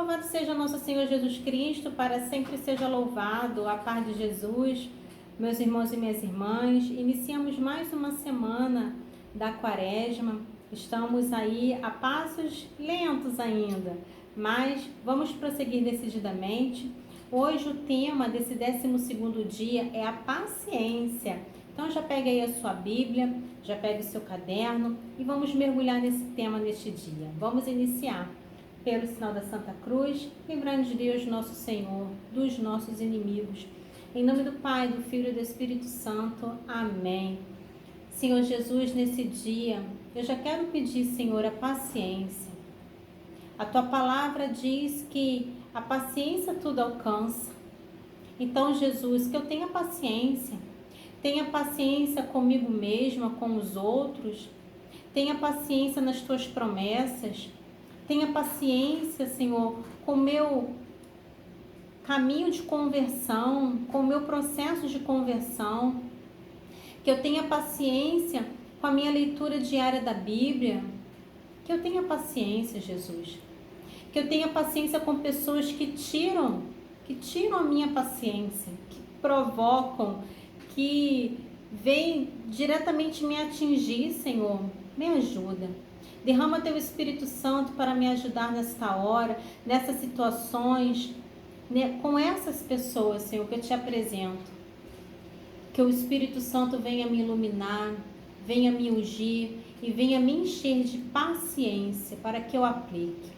Louvado seja nosso Senhor Jesus Cristo, para sempre seja louvado. A paz de Jesus, meus irmãos e minhas irmãs. Iniciamos mais uma semana da Quaresma. Estamos aí a passos lentos ainda, mas vamos prosseguir decididamente. Hoje o tema desse 12º dia é a paciência. Então já pegue aí a sua Bíblia, já pegue o seu caderno e vamos mergulhar nesse tema neste dia. Vamos iniciar pelo sinal da Santa Cruz, lembrando de Deus nosso Senhor, dos nossos inimigos. Em nome do Pai, do Filho e do Espírito Santo. Amém. Senhor Jesus, nesse dia, eu já quero pedir, Senhor, a paciência. A Tua palavra diz que a paciência tudo alcança. Então, Jesus, que eu tenha paciência comigo mesma, com os outros, tenha paciência nas Tuas promessas, tenha paciência, Senhor, com o meu caminho de conversão, com o meu processo de conversão, que eu tenha paciência com a minha leitura diária da Bíblia, que eu tenha paciência, Jesus, que eu tenha paciência com pessoas que tiram a minha paciência, que provocam, que vêm diretamente me atingir, Senhor, me ajuda. Derrama Teu Espírito Santo para me ajudar nesta hora, nessas situações, né, com essas pessoas, Senhor, que eu Te apresento. Que o Espírito Santo venha me iluminar, venha me ungir e venha me encher de paciência para que eu aplique.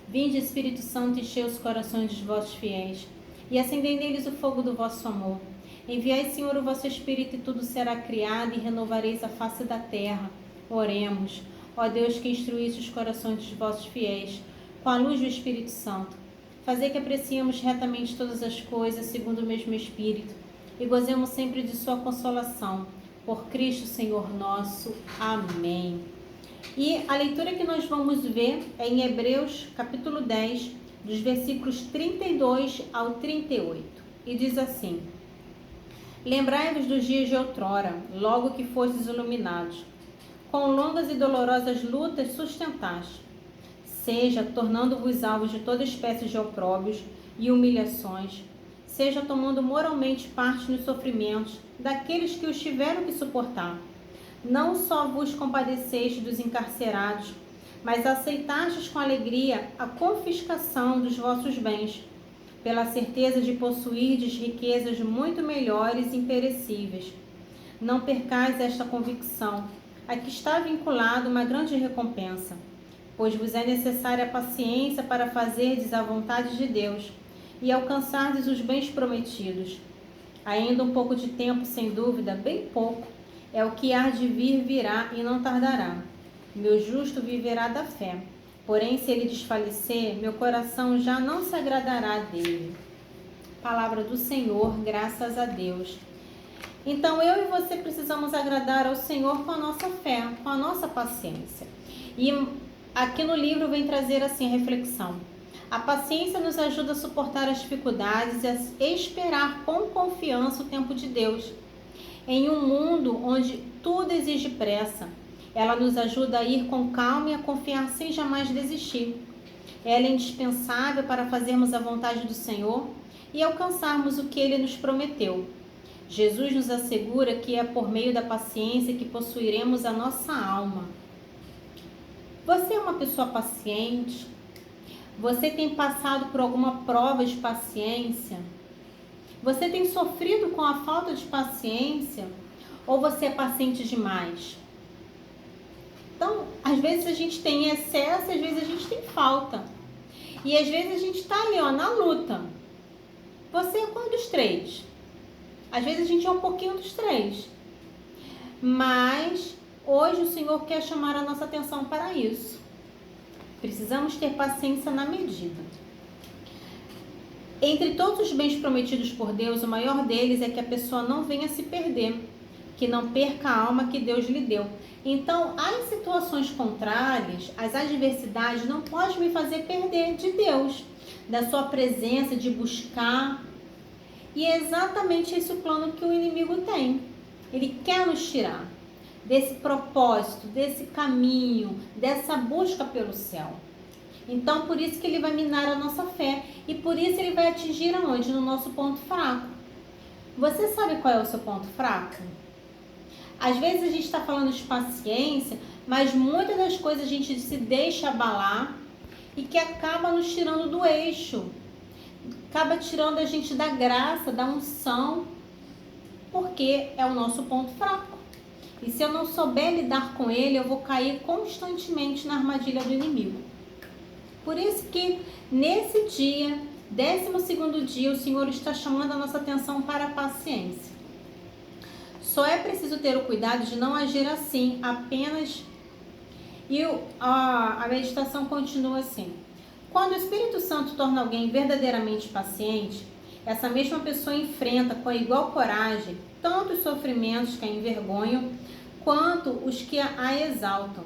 Vinde, Espírito Santo, encher os corações dos vossos fiéis e acendei neles o fogo do vosso amor. Enviai, Senhor, o vosso Espírito e tudo será criado e renovareis a face da terra. Oremos. Ó Deus, que instruísse os corações dos vossos fiéis com a luz do Espírito Santo, fazei que apreciemos retamente todas as coisas segundo o mesmo Espírito e gozemos sempre de sua consolação. Por Cristo, Senhor nosso. Amém. E a leitura que nós vamos ver é em Hebreus, capítulo 10, dos versículos 32 ao 38. E diz assim: Lembrai-vos dos dias de outrora, logo que fostes iluminados. Com longas e dolorosas lutas sustentaste, seja tornando-vos alvos de toda espécie de opróbios e humilhações, seja tomando moralmente parte nos sofrimentos daqueles que os tiveram que suportar. Não só vos compadeceste dos encarcerados, mas aceitastes com alegria a confiscação dos vossos bens, pela certeza de possuirdes riquezas muito melhores e imperecíveis. Não percais esta convicção, a que está vinculada uma grande recompensa, pois vos é necessária a paciência para fazerdes a vontade de Deus e alcançardes os bens prometidos. Ainda um pouco de tempo, sem dúvida, bem pouco, é o que há de vir virá e não tardará. Meu justo viverá da fé, porém se ele desfalecer, meu coração já não se agradará dele. Palavra do Senhor, graças a Deus. Então eu e você precisamos agradar ao Senhor com a nossa fé, com a nossa paciência. E aqui no livro vem trazer assim a reflexão. A paciência nos ajuda a suportar as dificuldades e a esperar com confiança o tempo de Deus. Em um mundo onde tudo exige pressa, ela nos ajuda a ir com calma e a confiar sem jamais desistir. Ela é indispensável para fazermos a vontade do Senhor e alcançarmos o que Ele nos prometeu. Jesus nos assegura que é por meio da paciência que possuiremos a nossa alma. Você é uma pessoa paciente? Você tem passado por alguma prova de paciência? Você tem sofrido com a falta de paciência? Ou você é paciente demais? Então, às vezes a gente tem excesso, às vezes a gente tem falta. E às vezes a gente está ali, na luta. Você é qual dos três? Às vezes a gente é um pouquinho dos três. Mas hoje o Senhor quer chamar a nossa atenção para isso. Precisamos ter paciência na medida. Entre todos os bens prometidos por Deus, o maior deles é que a pessoa não venha se perder, que não perca a alma que Deus lhe deu. Então, as situações contrárias, as adversidades não podem me fazer perder de Deus, da sua presença, de buscar. E é exatamente esse o plano que o inimigo tem. Ele quer nos tirar desse propósito, desse caminho, dessa busca pelo céu. Então, por isso que ele vai minar a nossa fé. E por isso ele vai atingir aonde? No nosso ponto fraco. Você sabe qual é o seu ponto fraco? Às vezes a gente está falando de paciência, mas muitas das coisas a gente se deixa abalar e que acaba nos tirando do eixo. Acaba tirando a gente da graça, da unção, porque é o nosso ponto fraco. E se eu não souber lidar com ele, eu vou cair constantemente na armadilha do inimigo. Por isso que nesse dia, 12º dia, o Senhor está chamando a nossa atenção para a paciência. Só é preciso ter o cuidado de não agir assim, apenas... E a meditação continua assim. Quando o Espírito Santo torna alguém verdadeiramente paciente, essa mesma pessoa enfrenta com igual coragem tanto os sofrimentos que a envergonham, quanto os que a exaltam.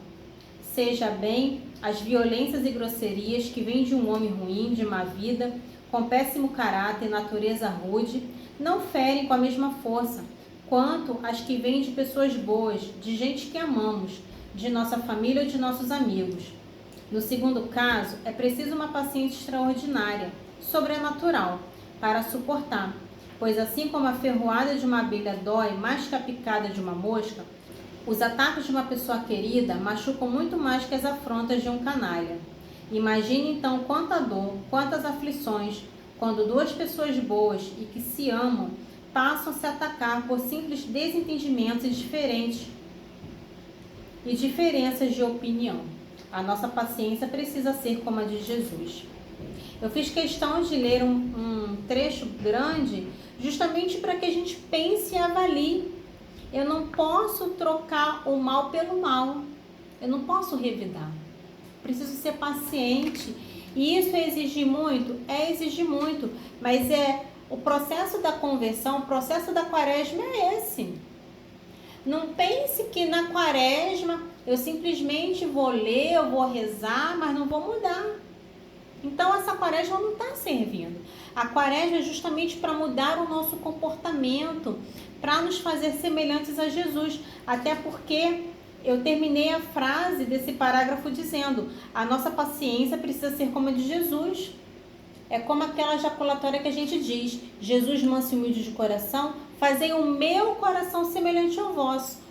Seja bem as violências e grosserias que vêm de um homem ruim, de má vida, com péssimo caráter e natureza rude, não ferem com a mesma força, quanto as que vêm de pessoas boas, de gente que amamos, de nossa família ou de nossos amigos. No segundo caso, é preciso uma paciência extraordinária, sobrenatural, para suportar, pois assim como a ferroada de uma abelha dói mais que a picada de uma mosca, os ataques de uma pessoa querida machucam muito mais que as afrontas de um canalha. Imagine então quanta dor, quantas aflições, quando duas pessoas boas e que se amam passam a se atacar por simples desentendimentos e diferenças de opinião. A nossa paciência precisa ser como a de Jesus. Eu fiz questão de ler um trecho grande justamente para que a gente pense e avalie. Eu não posso trocar o mal pelo mal. Eu não posso revidar. Preciso ser paciente. E isso é exigir muito? É exigir muito. Mas o processo da conversão, o processo da quaresma é esse. Não pense que na quaresma eu simplesmente vou ler, eu vou rezar, mas não vou mudar. Então essa quaresma não está servindo. A quaresma é justamente para mudar o nosso comportamento, para nos fazer semelhantes a Jesus. Até porque eu terminei a frase desse parágrafo dizendo: a nossa paciência precisa ser como a de Jesus. É como aquela ejaculatória que a gente diz: Jesus, manso e humilde de coração, fazei o meu coração semelhante ao vosso.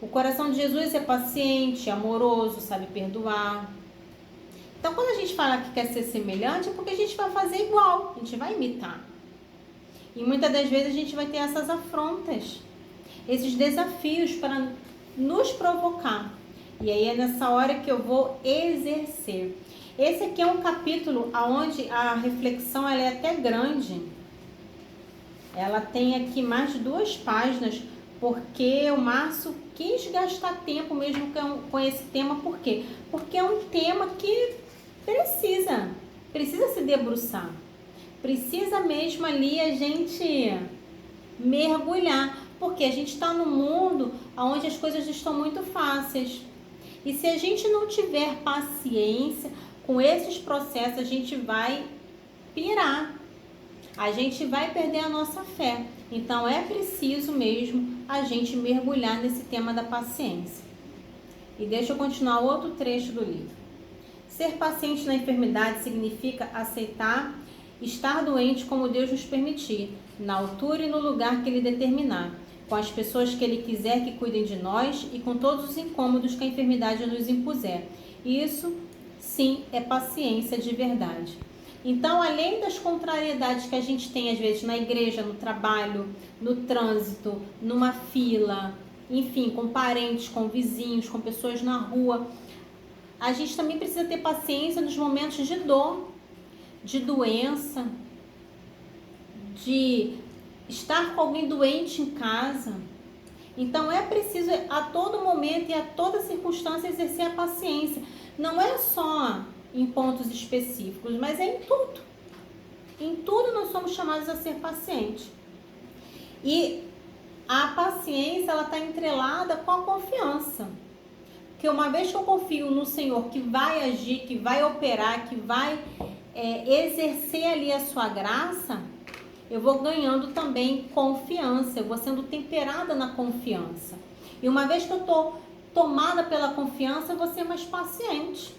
O coração de Jesus é paciente, amoroso, sabe perdoar. Então, quando a gente fala que quer ser semelhante, é porque a gente vai fazer igual, a gente vai imitar. E muitas das vezes a gente vai ter essas afrontas, esses desafios para nos provocar. E aí é nessa hora que eu vou exercer. Esse aqui é um capítulo onde a reflexão ela é até grande. Ela tem aqui mais de 2 páginas, porque o Márcio quis gastar tempo mesmo com esse tema. Por quê? Porque é um tema que precisa se debruçar. Precisa mesmo ali a gente mergulhar, porque a gente está num mundo onde as coisas estão muito fáceis. E se a gente não tiver paciência com esses processos, a gente vai pirar. A gente vai perder a nossa fé. Então é preciso mesmo a gente mergulhar nesse tema da paciência. E deixa eu continuar outro trecho do livro. Ser paciente na enfermidade significa aceitar estar doente como Deus nos permitir, na altura e no lugar que Ele determinar, com as pessoas que Ele quiser que cuidem de nós e com todos os incômodos que a enfermidade nos impuser. Isso, sim, é paciência de verdade. Então, além das contrariedades que a gente tem, às vezes, na igreja, no trabalho, no trânsito, numa fila, enfim, com parentes, com vizinhos, com pessoas na rua, a gente também precisa ter paciência nos momentos de dor, de doença, de estar com alguém doente em casa. Então, é preciso a todo momento e a toda circunstância exercer a paciência. Não é só em pontos específicos, mas é em tudo. Em tudo nós somos chamados a ser pacientes. E a paciência, ela está entrelada com a confiança. Porque uma vez que eu confio no Senhor que vai agir, que vai operar, que vai exercer ali a sua graça, eu vou ganhando também confiança, eu vou sendo temperada na confiança. E uma vez que eu estou tomada pela confiança, eu vou ser mais paciente.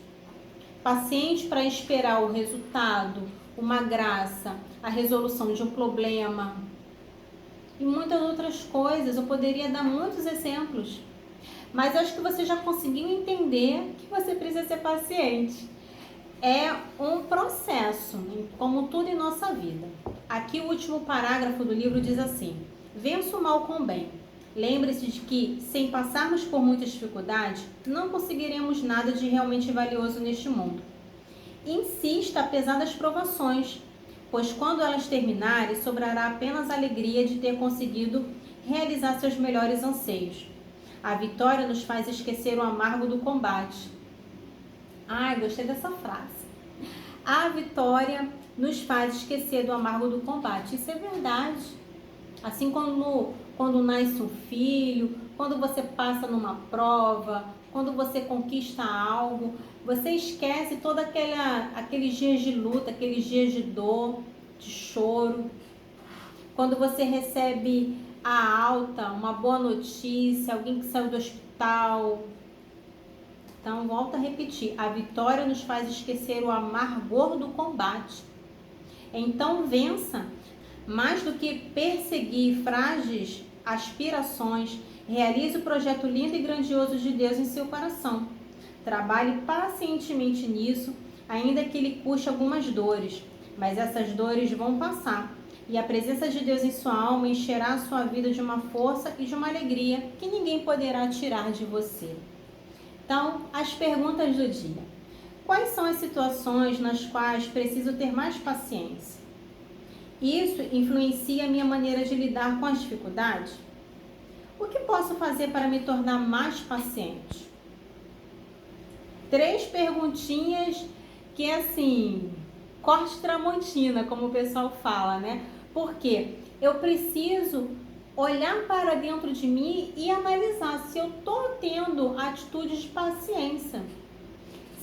paciente para esperar o resultado, uma graça, a resolução de um problema e muitas outras coisas. Eu poderia dar muitos exemplos, mas acho que você já conseguiu entender que você precisa ser paciente. É um processo, como tudo em nossa vida. Aqui o último parágrafo do livro diz assim: vença o mal com o bem. Lembre-se de que, sem passarmos por muitas dificuldades, não conseguiremos nada de realmente valioso neste mundo. Insista apesar das provações, pois quando elas terminarem, sobrará apenas a alegria de ter conseguido realizar seus melhores anseios. A vitória nos faz esquecer o amargo do combate. Ai, gostei dessa frase. A vitória nos faz esquecer do amargo do combate. Isso é verdade. Assim como quando nasce um filho, quando você passa numa prova, quando você conquista algo, você esquece todos aqueles dias de luta, aqueles dias de dor, de choro. Quando você recebe a alta, uma boa notícia, alguém que saiu do hospital. Então, volto a repetir, a vitória nos faz esquecer o amargor do combate. Então, vença. Mais do que perseguir frágeis aspirações, realize o projeto lindo e grandioso de Deus em seu coração. Trabalhe pacientemente nisso, ainda que lhe custe algumas dores, mas essas dores vão passar, e a presença de Deus em sua alma encherá a sua vida de uma força e de uma alegria que ninguém poderá tirar de você. Então, as perguntas do dia. Quais são as situações nas quais preciso ter mais paciência? Isso influencia a minha maneira de lidar com as dificuldades? O que posso fazer para me tornar mais paciente? 3 perguntinhas que é assim, corte tramontina, como o pessoal fala, né? Porque eu preciso olhar para dentro de mim e analisar se eu estou tendo atitudes de paciência,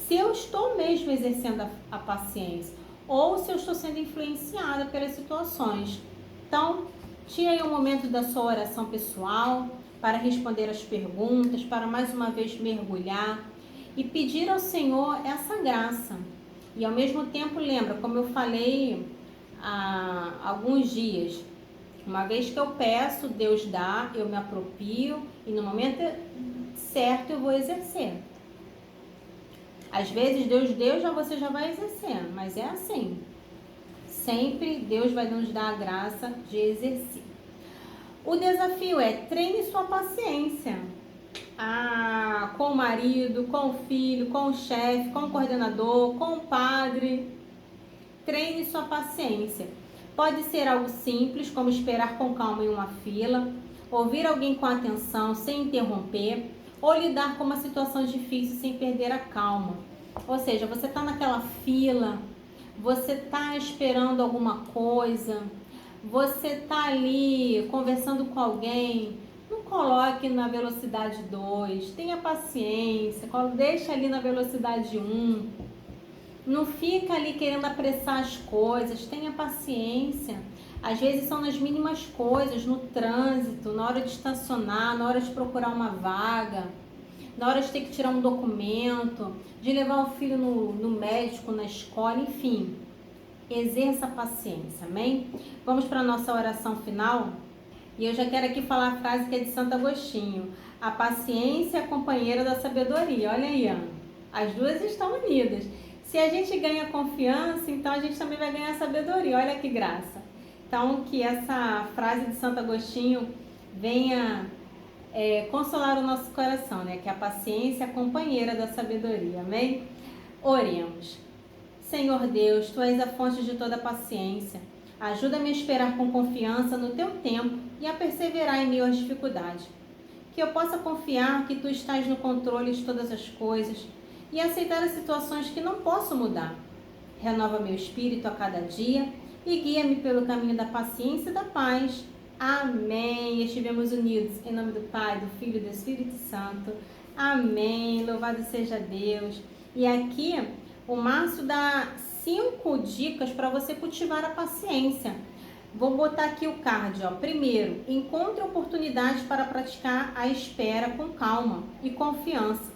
se eu estou mesmo exercendo a paciência, ou se eu estou sendo influenciada pelas situações. Então, tire aí um momento da sua oração pessoal para responder as perguntas, para mais uma vez mergulhar e pedir ao Senhor essa graça. E ao mesmo tempo, lembra, como eu falei há alguns dias, uma vez que eu peço, Deus dá, eu me aproprio e no momento certo eu vou exercer. Às vezes Deus deu, você já vai exercendo, mas é assim. Sempre Deus vai nos dar a graça de exercer. O desafio é treine sua paciência. Com o marido, com o filho, com o chefe, com o coordenador, com o padre. Treine sua paciência. Pode ser algo simples, como esperar com calma em uma fila, ouvir alguém com atenção sem interromper, ou lidar com uma situação difícil sem perder a calma. Ou seja, você está naquela fila, você está esperando alguma coisa, você está ali conversando com alguém, não coloque na velocidade 2, tenha paciência, deixa ali na velocidade 1, não fica ali querendo apressar as coisas, tenha paciência. Às vezes são nas mínimas coisas, no trânsito, na hora de estacionar, na hora de procurar uma vaga, na hora de ter que tirar um documento, de levar o filho no médico, na escola, enfim. Exerça a paciência, amém? Vamos para a nossa oração final? E eu já quero aqui falar a frase que é de Santo Agostinho. A paciência é a companheira da sabedoria. Olha aí, as duas estão unidas. Se a gente ganha confiança, então a gente também vai ganhar sabedoria. Olha que graça. Então, que essa frase de Santo Agostinho venha consolar o nosso coração, né? Que a paciência é a companheira da sabedoria, amém? Oremos. Senhor Deus, Tu és a fonte de toda paciência. Ajuda-me a esperar com confiança no Teu tempo e a perseverar em meio às dificuldades. Que eu possa confiar que Tu estás no controle de todas as coisas e aceitar as situações que não posso mudar. Renova meu espírito a cada dia e guia-me pelo caminho da paciência e da paz. Amém. Estivemos unidos em nome do Pai, do Filho e do Espírito Santo. Amém. Louvado seja Deus. E aqui o Márcio dá 5 dicas para você cultivar a paciência. Vou botar aqui o card. Primeiro, encontre oportunidades para praticar a espera com calma e confiança.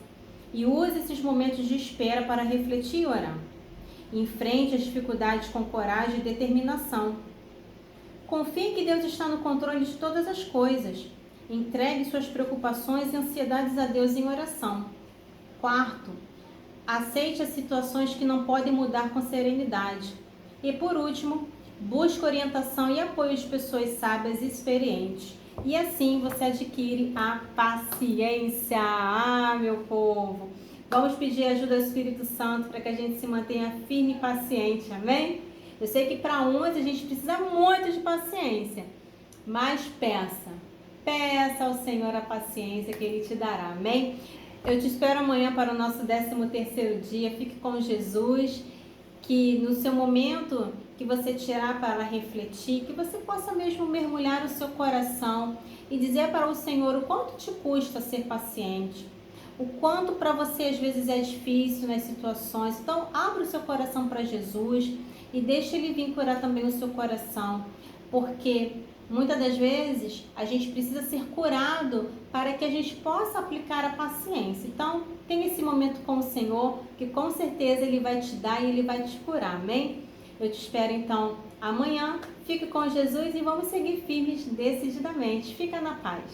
e use esses momentos de espera para refletir e orar. Enfrente as dificuldades com coragem e determinação. Confie que Deus está no controle de todas as coisas. Entregue suas preocupações e ansiedades a Deus em oração. Quarto, aceite as situações que não podem mudar com serenidade. E por último, busque orientação e apoio de pessoas sábias e experientes. E assim você adquire a paciência. Ah, meu povo! Vamos pedir ajuda ao Espírito Santo para que a gente se mantenha firme e paciente, amém? Eu sei que para uns a gente precisa muito de paciência, mas peça ao Senhor a paciência que Ele te dará, amém? Eu te espero amanhã para o nosso 13º dia. Fique com Jesus, que no seu momento que você tirar para refletir, que você possa mesmo mergulhar o seu coração e dizer para o Senhor o quanto te custa ser paciente, o quanto para você às vezes é difícil nas situações. Então, abra o seu coração para Jesus e deixe Ele vir curar também o seu coração, porque muitas das vezes a gente precisa ser curado para que a gente possa aplicar a paciência. Então, tenha esse momento com o Senhor, que com certeza Ele vai te dar e Ele vai te curar, amém? Eu te espero então amanhã. Fique com Jesus e vamos seguir firmes decididamente. Fica na paz.